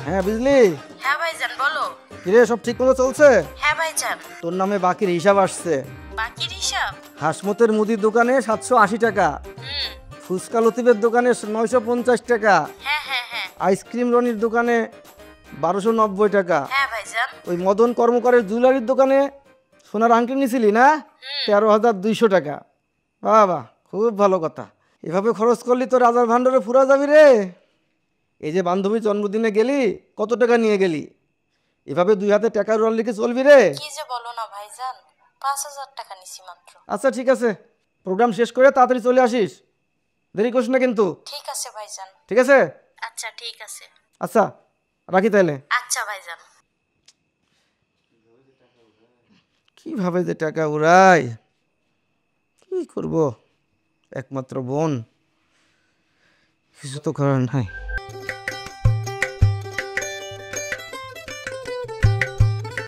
হ্যাঁ বুঝলি? হ্যাঁ ভাইজান বলো। কিরে সব ঠিক মতো চলছে? হ্যাঁ ভাইজান। তোর নামে বাকির হিসাব আসছে। বাকির হিসাব? হাসমতের মুদির দোকানে 780 টাকা, ফুচকা লতিফের দোকানে 950 টাকা, হ্যাঁ হ্যাঁ হ্যাঁ। আইসক্রিম রনির দোকানে 1290 টাকা, হ্যাঁ ভাইজান। ওই মদন কর্মকারের জুয়েলারির দোকানে সোনার আংটি নিছিলি না, 13,200 টাকা। বাবা খুব ভালো কথা। এভাবে খরচ করলি তো রাজার ভান্ডারে ফুরা যাবি রে। এই যে বান্ধবী জন্মদিনে গেলি, কত টাকা নিয়ে গেলি? এভাবে দুই হাতে টাকার রোল লিখে চলবি রে। কি যে বলো না ভাইজান, 5,000 টাকা নিছি মাত্র। আচ্ছা ঠিক আছে, প্রোগ্রাম শেষ করে তাড়াতাড়ি চলে আসিস, দেরি করিস না কিন্তু। ঠিক আছে ভাইজান। ঠিক আছে? আচ্ছা ঠিক আছে। আচ্ছা রাখি তাহলে। আচ্ছা ভাইজান। কিভাবে যে টাকা উড়াই, কি করব, একমাত্র বোন, কিছু তো করার নাই।